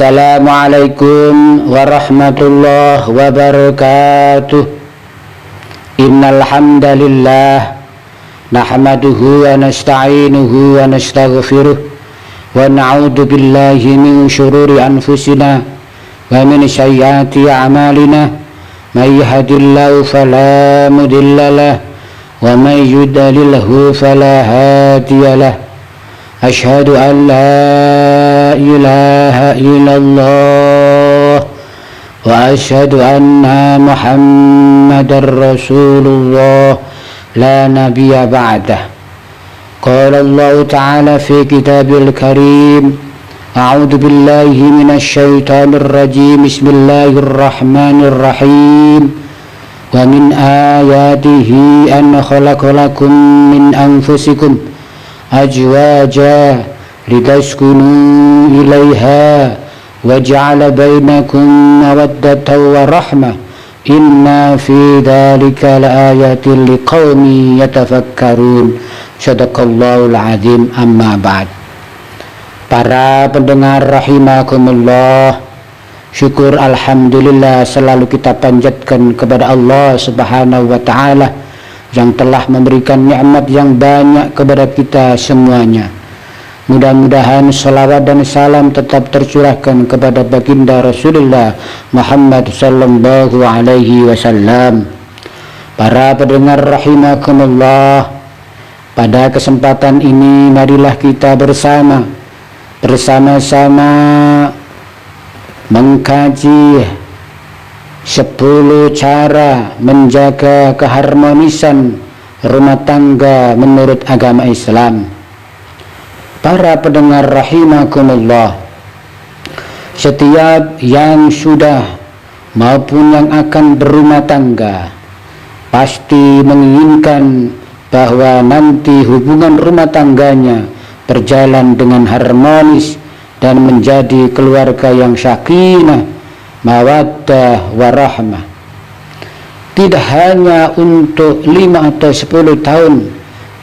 Assalamualaikum warahmatullahi wabarakatuh. Innal hamdalillah nahmaduhu wa nasta'inuhu wa nastaghfiruh wa na'udzu billahi min shururi anfusina wa min sayyiati a'malina. May yahdihillahu fala mudilla lahu wa may yudlilhu fala hadiya lahu. Asyhadu an la ilaha illallah wa asyhadu anna Muhammadar Rasulullah la nabiyya ba'dah. Qala Allah Ta'ala fi kitabil karim. A'udzu billahi minasy syaithanir rajim. Bismillahirrahmanirrahim. Wa min ayatihi an khalaqalakum min anfusikum azwaja litaskunu ilaiha wa ja'ala bainakum mawaddatan wa rahmah. Inna fi dzalika laayatin liqaumin yatafakkarun. Shadaqallahul azim. Amma ba'd. Para pendengar rahimakumullah, syukur alhamdulillah selalu kita panjatkan kepada Allah Subhanahu wa taala yang telah memberikan nikmat yang banyak kepada kita semuanya. Mudah-mudahan salawat dan salam tetap tercurahkan kepada baginda Rasulullah Muhammad sallallahu alaihi wasallam. Para pendengar rahimakumullah, pada kesempatan ini marilah kita bersama-sama mengkaji 10 cara menjaga keharmonisan rumah tangga menurut agama Islam. Para pendengar rahimakumullah, setiap yang sudah maupun yang akan berumah tangga pasti menginginkan bahwa nanti hubungan rumah tangganya berjalan dengan harmonis dan menjadi keluarga yang sakinah, mawaddah warahmah. Tidak hanya untuk 5 atau 10 tahun,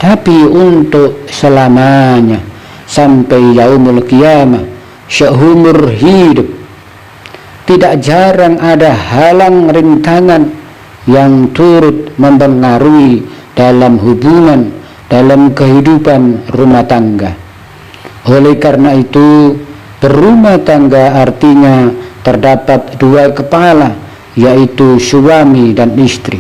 tapi untuk selamanya, sampai yaumul qiyamah, seumur hidup. Tidak jarang ada halang rintangan yang turut mempengaruhi dalam hubungan, dalam kehidupan rumah tangga. Oleh karena itu, berumah tangga artinya terdapat 2 kepala, yaitu suami dan istri.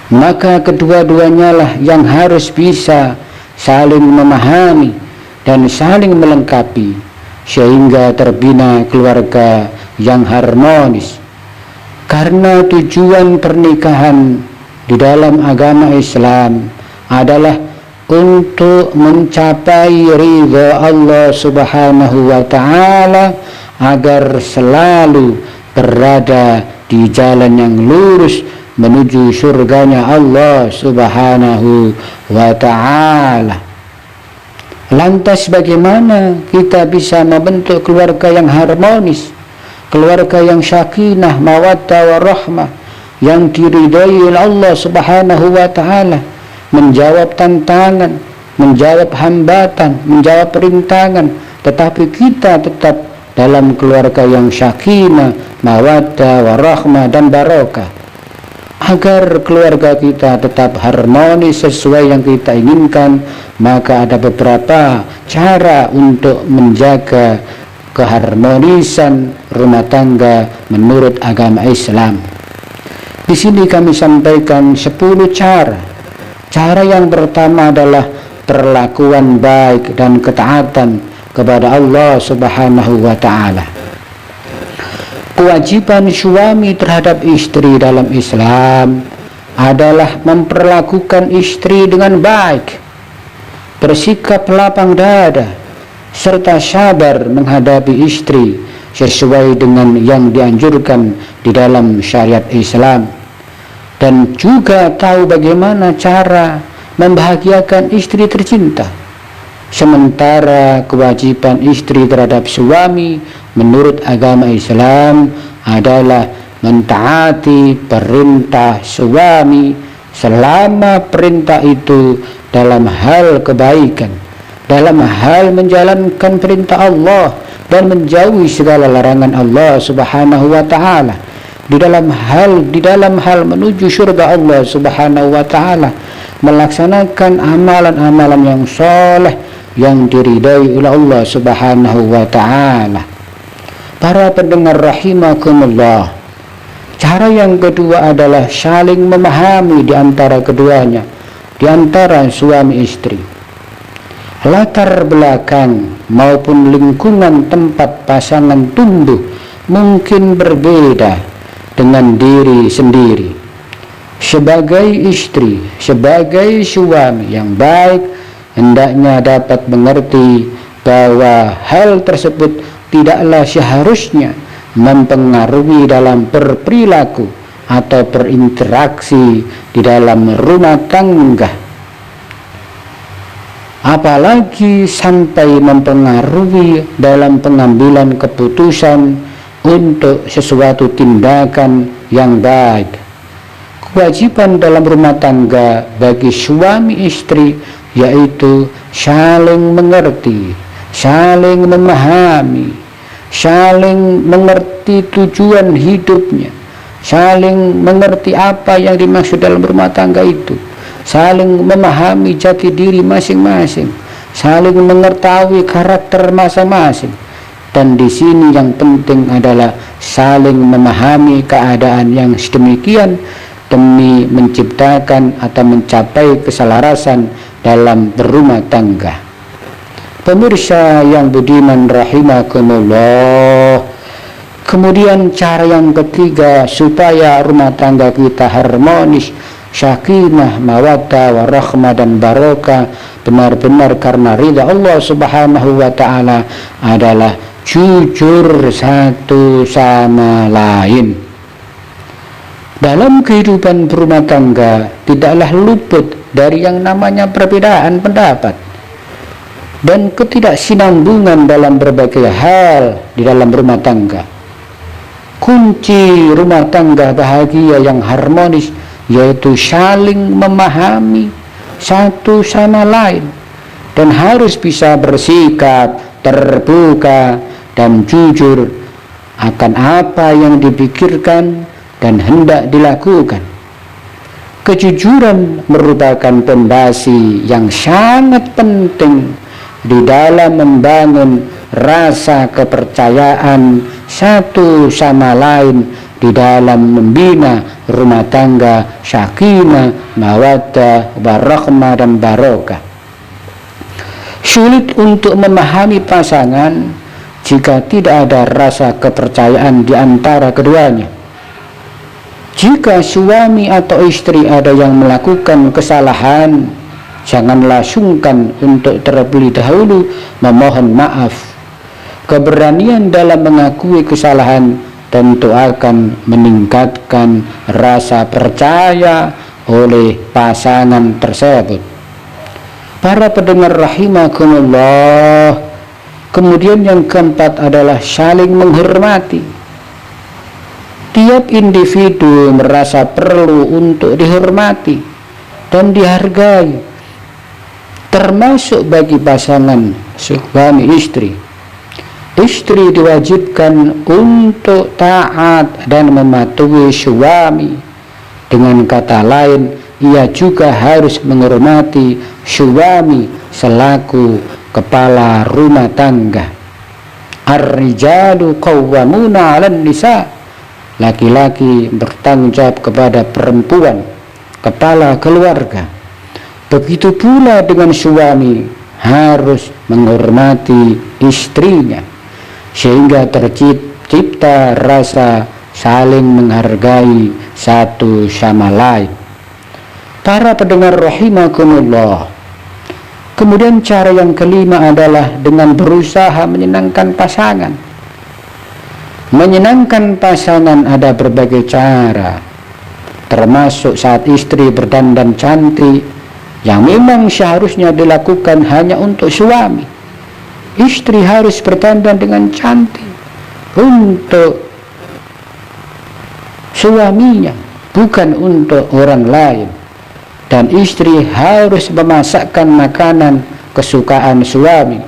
Maka kedua-duanya lah yang harus bisa saling memahami dan saling melengkapi sehingga terbina keluarga yang harmonis. Karena tujuan pernikahan di dalam agama Islam adalah untuk mencapai ridha Allah Subhanahu wa taala, agar selalu berada di jalan yang lurus menuju surganya Allah Subhanahu wa taala. Lantas bagaimana kita bisa membentuk keluarga yang harmonis, keluarga yang sakinah, mawaddah warahmah, yang diridhai oleh Allah Subhanahu wa taala, menjawab tantangan, menjawab hambatan, menjawab rintangan, tetapi kita tetap dalam keluarga yang sakinah, mawaddah warahmah dan barokah. Agar keluarga kita tetap harmonis sesuai yang kita inginkan, maka ada beberapa cara untuk menjaga keharmonisan rumah tangga menurut agama Islam. Di sini kami sampaikan 10 cara. Cara yang pertama adalah perlakuan baik dan ketaatan kepada Allah Subhanahu wa taala. Kewajiban suami terhadap istri dalam Islam adalah memperlakukan istri dengan baik, bersikap lapang dada, serta sabar menghadapi istri sesuai dengan yang dianjurkan di dalam syariat Islam, dan juga tahu bagaimana cara membahagiakan istri tercinta. Sementara kewajiban istri terhadap suami menurut agama Islam adalah mentaati perintah suami selama perintah itu dalam hal kebaikan, dalam hal menjalankan perintah Allah dan menjauhi segala larangan Allah Subhanahu wa taala di dalam hal menuju surga Allah Subhanahu wa taala, melaksanakan amalan-amalan yang soleh yang diridai oleh Allah Subhanahu wa taala. Para pendengar rahimakumullah, cara yang kedua adalah saling memahami di antara keduanya, di antara suami istri. Latar belakang maupun lingkungan tempat pasangan tumbuh mungkin berbeda dengan diri sendiri. Sebagai istri, sebagai suami yang baik, hendaknya dapat mengerti bahwa hal tersebut tidaklah seharusnya mempengaruhi dalam berperilaku atau berinteraksi di dalam rumah tangga, apalagi sampai mempengaruhi dalam pengambilan keputusan untuk sesuatu tindakan yang baik. Kewajiban dalam rumah tangga bagi suami istri yaitu saling mengerti, saling memahami, saling mengerti tujuan hidupnya, saling mengerti apa yang dimaksud dalam rumah tangga itu, saling memahami jati diri masing-masing, saling mengetahui karakter masing-masing. Dan di sini yang penting adalah saling memahami keadaan yang sedemikian demi menciptakan atau mencapai keselarasan dalam berumah tangga. Pemirsa yang budiman rahimakumullah, kemudian cara yang ketiga supaya rumah tangga kita harmonis, sakinah, mawaddah, warahmah dan barokah benar-benar karena ridha Allah Subhanahu wa taala adalah jujur satu sama lain. Dalam kehidupan berumah tangga tidaklah luput dari yang namanya perbedaan pendapat dan ketidaksinambungan dalam berbagai hal di dalam rumah tangga. Kunci rumah tangga bahagia yang harmonis yaitu saling memahami satu sama lain dan harus bisa bersikap terbuka dan jujur akan apa yang dipikirkan dan hendak dilakukan. Kejujuran merupakan pondasi yang sangat penting di dalam membangun rasa kepercayaan satu sama lain di dalam membina rumah tangga sakinah, mawaddah, warahmah dan barokah. Sulit untuk memahami pasangan jika tidak ada rasa kepercayaan di antara keduanya. Jika suami atau istri ada yang melakukan kesalahan, janganlah sungkan untuk terlebih dahulu memohon maaf. Keberanian dalam mengakui kesalahan tentu akan meningkatkan rasa percaya oleh pasangan tersebut. Para pendengar rahimakumullah, kemudian yang keempat adalah saling menghormati. Tiap individu merasa perlu untuk dihormati dan dihargai, termasuk bagi pasangan suami istri. Istri diwajibkan untuk taat dan mematuhi suami. Dengan kata lain, ia juga harus menghormati suami selaku kepala rumah tangga. Ar-rijalu qawwamuna 'alan nisa. Laki-laki bertanggung jawab kepada perempuan, kepala keluarga. Begitu pula dengan suami harus menghormati istrinya sehingga tercipta rasa saling menghargai satu sama lain. Para pendengar rahimakumullah, kemudian cara yang kelima adalah dengan berusaha menyenangkan pasangan. Menyenangkan pasangan ada berbagai cara, termasuk saat istri berdandan cantik yang memang seharusnya dilakukan hanya untuk suami. Istri harus berdandan dengan cantik untuk suaminya, bukan untuk orang lain. Dan istri harus memasakkan makanan kesukaan suami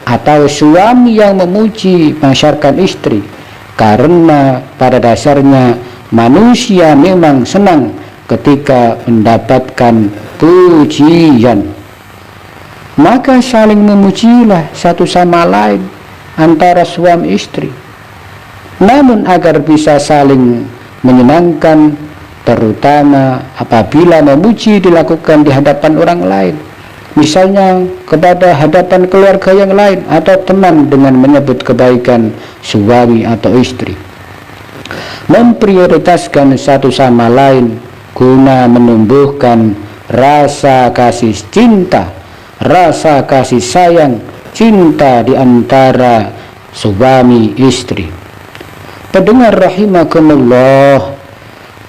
atau suami yang memuji masyarakat istri, karena pada dasarnya manusia memang senang ketika mendapatkan pujian. Maka saling memujilah satu sama lain antara suami istri. Namun agar bisa saling menyenangkan, terutama apabila memuji dilakukan di hadapan orang lain, misalnya kepada hadapan keluarga yang lain atau teman dengan menyebut kebaikan suami atau istri. Memprioritaskan satu sama lain guna menumbuhkan rasa kasih cinta, rasa kasih sayang, cinta di antara suami istri. Pendengar rahimakumullah,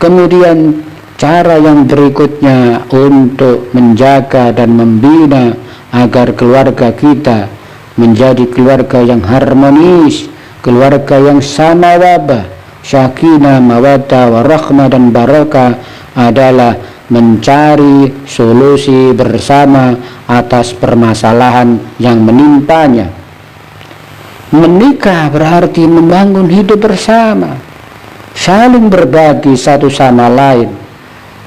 kemudian cara yang berikutnya untuk menjaga dan membina agar keluarga kita menjadi keluarga yang harmonis, keluarga yang sama wabah, sakinah, mawaddah, warahmah dan barakah adalah mencari solusi bersama atas permasalahan yang menimpanya. Menikah berarti membangun hidup bersama, saling berbagi satu sama lain.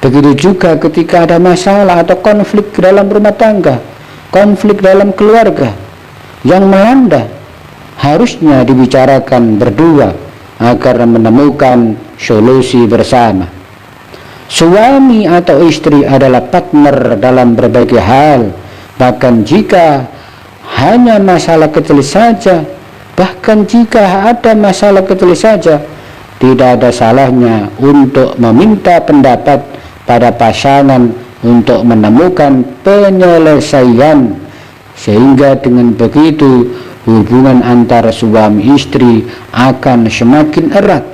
Begitu juga ketika ada masalah atau konflik dalam rumah tangga, konflik dalam keluarga yang melanda, harusnya dibicarakan berdua agar menemukan solusi bersama. Suami atau istri adalah partner dalam berbagai hal, bahkan jika hanya masalah kecil saja, bahkan jika ada masalah kecil saja, tidak ada salahnya untuk meminta pendapat pada pasangan untuk menemukan penyelesaian, sehingga dengan begitu hubungan antara suami istri akan semakin erat.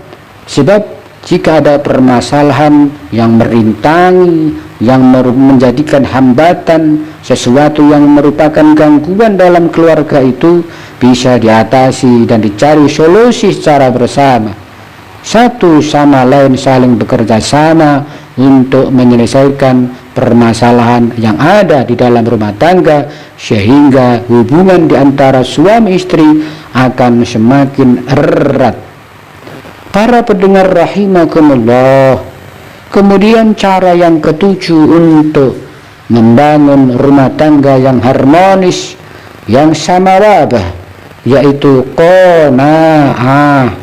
Sebab jika ada permasalahan yang merintangi, yang menjadikan hambatan, sesuatu yang merupakan gangguan dalam keluarga itu bisa diatasi dan dicari solusi secara bersama. Satu sama lain saling bekerja sama untuk menyelesaikan permasalahan yang ada di dalam rumah tangga, sehingga hubungan di antara suami istri akan semakin erat. Para pendengar rahimakumullah, kemudian cara yang ketujuh untuk membangun rumah tangga yang harmonis, yang sama wabah, yaitu qanaah.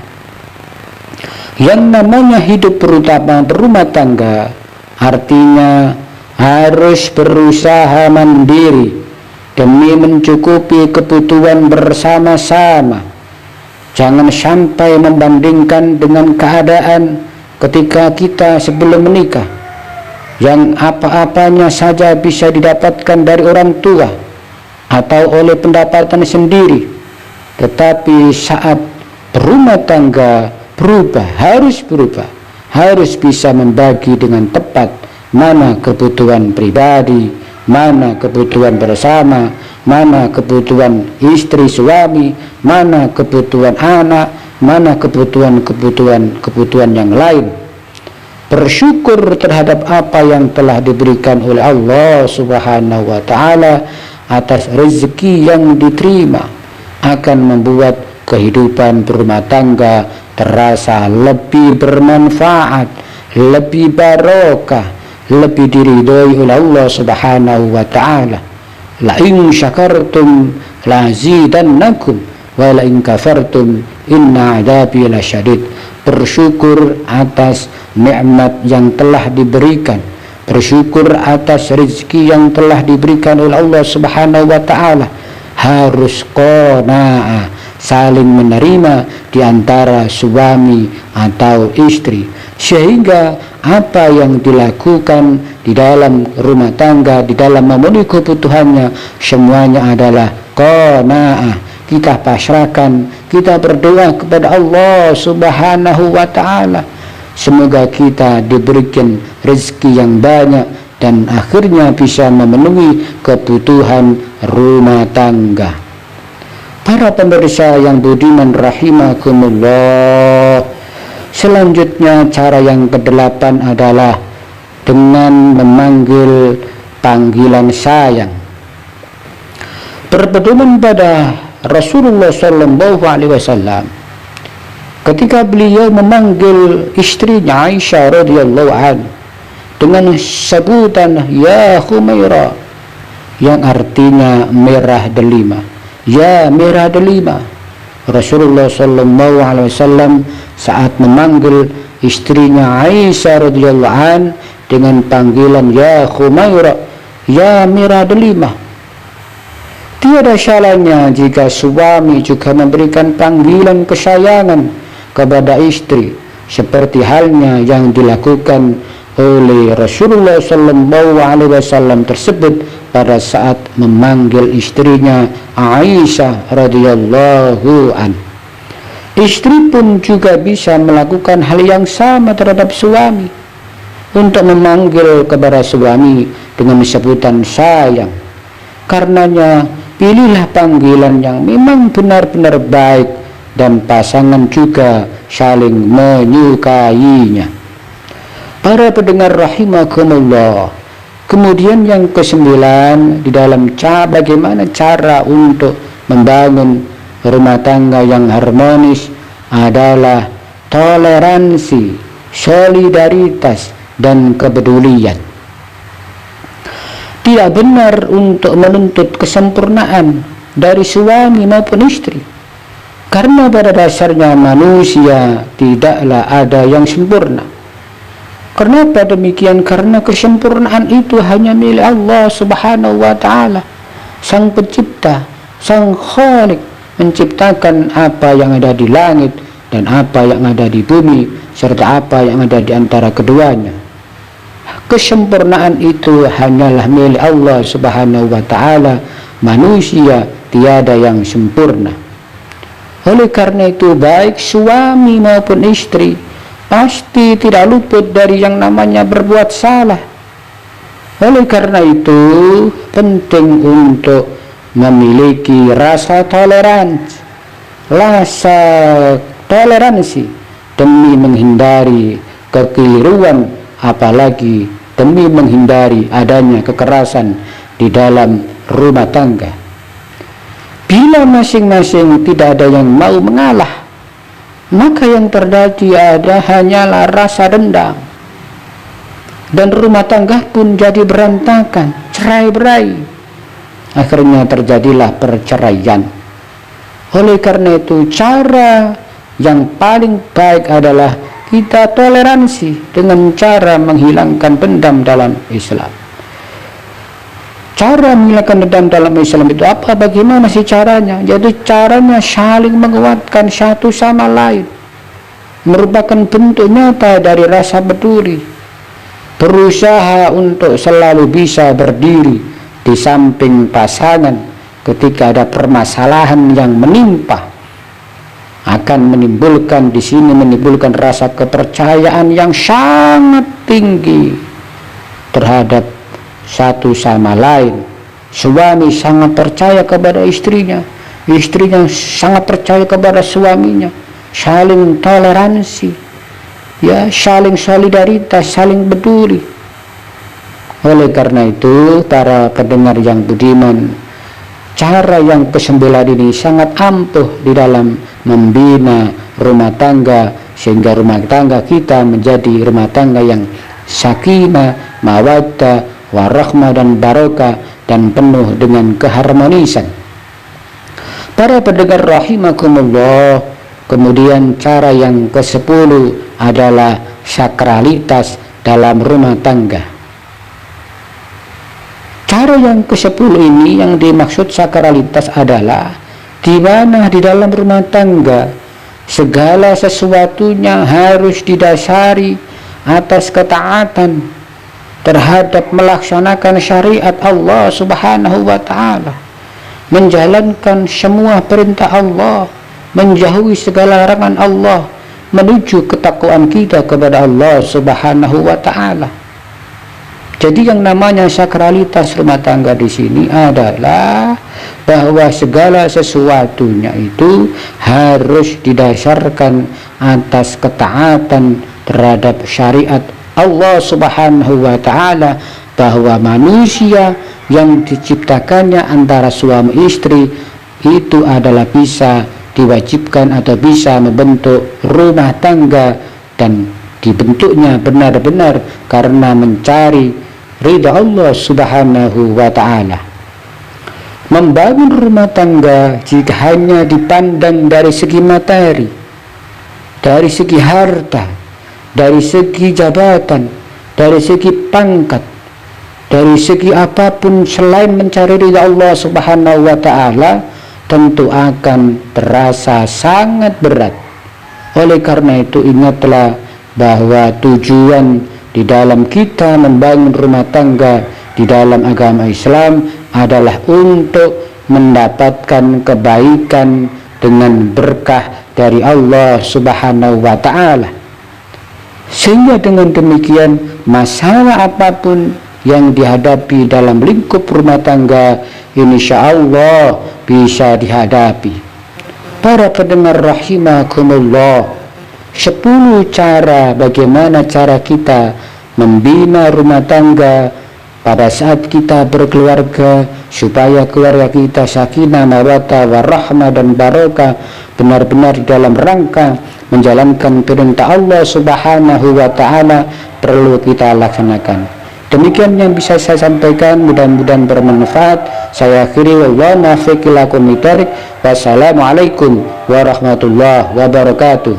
Yang namanya hidup berumah tangga artinya harus berusaha mandiri demi mencukupi kebutuhan bersama-sama. Jangan sampai membandingkan dengan keadaan ketika kita sebelum menikah, yang apa-apanya saja bisa didapatkan dari orang tua atau oleh pendapatan sendiri. Tetapi saat berumah tangga harus berubah, harus bisa membagi dengan tepat mana kebutuhan pribadi, mana kebutuhan bersama, mana kebutuhan istri suami, mana kebutuhan anak, mana kebutuhan yang lain. Bersyukur terhadap apa yang telah diberikan oleh Allah Subhanahu wa taala atas rezeki yang diterima akan membuat kehidupan berumah tangga terasa lebih bermanfaat, lebih barokah, lebih diridhoi oleh Allah Subhanahu wa taala. La in syakartum la zidannakum wa la in kafartum inna adabi lasyadid. Bersyukur atas nikmat yang telah diberikan, bersyukur atas rezeki yang telah diberikan oleh Allah Subhanahu wa taala. Harus qanaah, saling menerima di antara suami atau istri, sehingga apa yang dilakukan di dalam rumah tangga, di dalam memenuhi kebutuhannya, semuanya adalah qanaah. Kita pasrahkan, kita berdoa kepada Allah Subhanahu wa taala, semoga kita diberikan rezeki yang banyak dan akhirnya bisa memenuhi kebutuhan rumah tangga. Para pemirsa yang budiman rahimakumullah, selanjutnya cara yang kedelapan adalah dengan memanggil panggilan sayang. Berpedoman pada Rasulullah sallallahu alaihi wasallam ketika beliau memanggil istrinya Aisyah radhiyallahu anha dengan sebutan ya Humaira, yang artinya merah delima. Ya merah delima. Rasulullah sallallahu alaihi wasallam saat memanggil istrinya Aisyah radhiyallahu anha dengan panggilan ya Humaira, ya merah delima. Tiada salahnya jika suami juga memberikan panggilan kesayangan kepada istri, seperti halnya yang dilakukan oleh Rasulullah sallallahu alaihi wasallam tersebut pada saat memanggil istrinya Aisyah radhiyallahu an. Istri pun juga bisa melakukan hal yang sama terhadap suami, untuk memanggil kepada suami dengan sebutan sayang. Karenanya pilihlah panggilan yang memang benar-benar baik dan pasangan juga saling menyukainya. Para pendengar rahimakumullah, kemudian yang ke-9 di dalam bagaimana cara untuk membangun rumah tangga yang harmonis adalah toleransi, solidaritas, dan kepedulian. Tidak benar untuk menuntut kesempurnaan dari suami maupun istri, karena pada dasarnya manusia tidaklah ada yang sempurna. Kenapa demikian? Karena kesempurnaan itu hanya milik Allah subhanahu wa ta'ala, sang pencipta, sang khalik, menciptakan apa yang ada di langit dan apa yang ada di bumi, serta apa yang ada di antara keduanya. Kesempurnaan itu hanyalah milik Allah subhanahu wa ta'ala. Manusia tiada yang sempurna. Oleh karena itu, baik suami maupun istri pasti tidak luput dari yang namanya berbuat salah. Oleh karena itu, penting untuk memiliki rasa toleransi demi menghindari kekeliruan, apalagi demi menghindari adanya kekerasan di dalam rumah tangga. Bila masing-masing tidak ada yang mau mengalah, maka yang terjadi hanyalah rasa dendam, dan rumah tangga pun jadi berantakan, cerai-berai. Akhirnya terjadilah perceraian. Oleh karena itu, cara yang paling baik adalah kita toleransi dengan cara menghilangkan dendam dalam Islam. Cara menghilangkan dendam dalam Islam itu apa? Bagaimana sih caranya? Jadi caranya saling menguatkan satu sama lain, merupakan bentuk nyata dari rasa peduli, berusaha untuk selalu bisa berdiri di samping pasangan ketika ada permasalahan yang menimpa, akan menimbulkan rasa kepercayaan yang sangat tinggi terhadap satu sama lain. Suami sangat percaya kepada istrinya, istrinya sangat percaya kepada suaminya, saling toleransi, ya, saling solidaritas, saling peduli. Oleh karena itu, para pendengar yang budiman, cara yang ke-9 ini sangat ampuh di dalam membina rumah tangga, sehingga rumah tangga kita menjadi rumah tangga yang sakinah, mawaddah, warahmah, dan barokah, dan penuh dengan keharmonisan. Para pendengar rahimakumullah, kemudian cara yang ke-10 adalah sakralitas dalam rumah tangga. Cara yang ke-10 ini, yang dimaksud sakralitas adalah di mana di dalam rumah tangga segala sesuatunya harus didasari atas ketaatan terhadap melaksanakan syariat Allah subhanahu wa ta'ala, menjalankan semua perintah Allah, menjauhi segala larangan Allah, menuju ketakwaan kita kepada Allah subhanahu wa ta'ala. Jadi yang namanya sakralitas rumah tangga di sini adalah bahwa segala sesuatunya itu harus didasarkan atas ketaatan terhadap syariat Allah subhanahu wa ta'ala, bahwa manusia yang diciptakannya antara suami istri itu adalah bisa diwajibkan atau bisa membentuk rumah tangga, dan dibentuknya benar-benar karena mencari ridha Allah Subhanahu wa ta'ala. Membangun rumah tangga jika hanya dipandang dari segi materi, dari segi harta, dari segi jabatan, dari segi pangkat, dari segi apapun selain mencari ridha Allah Subhanahu wa ta'ala, tentu akan terasa sangat berat. Oleh karena itu, ingatlah bahwa tujuan di dalam kita membangun rumah tangga di dalam agama Islam adalah untuk mendapatkan kebaikan dengan berkah dari Allah Subhanahu wa ta'ala. Sehingga dengan demikian, masalah apapun yang dihadapi dalam lingkup rumah tangga insya Allah bisa dihadapi. Para pendengar rahimakumullah, 10 cara bagaimana cara kita membina rumah tangga pada saat kita berkeluarga, supaya keluarga kita sakinah, mawaddah, warahmah, dan barokah, benar-benar dalam rangka menjalankan perintah Allah Subhanahu wa ta'ala perlu kita laksanakan. Demikian yang bisa saya sampaikan, mudah-mudahan bermanfaat. Saya akhiri, wallahu muwaffiq ila aqwamit thoriq. Wassalamualaikum warahmatullahi wabarakatuh.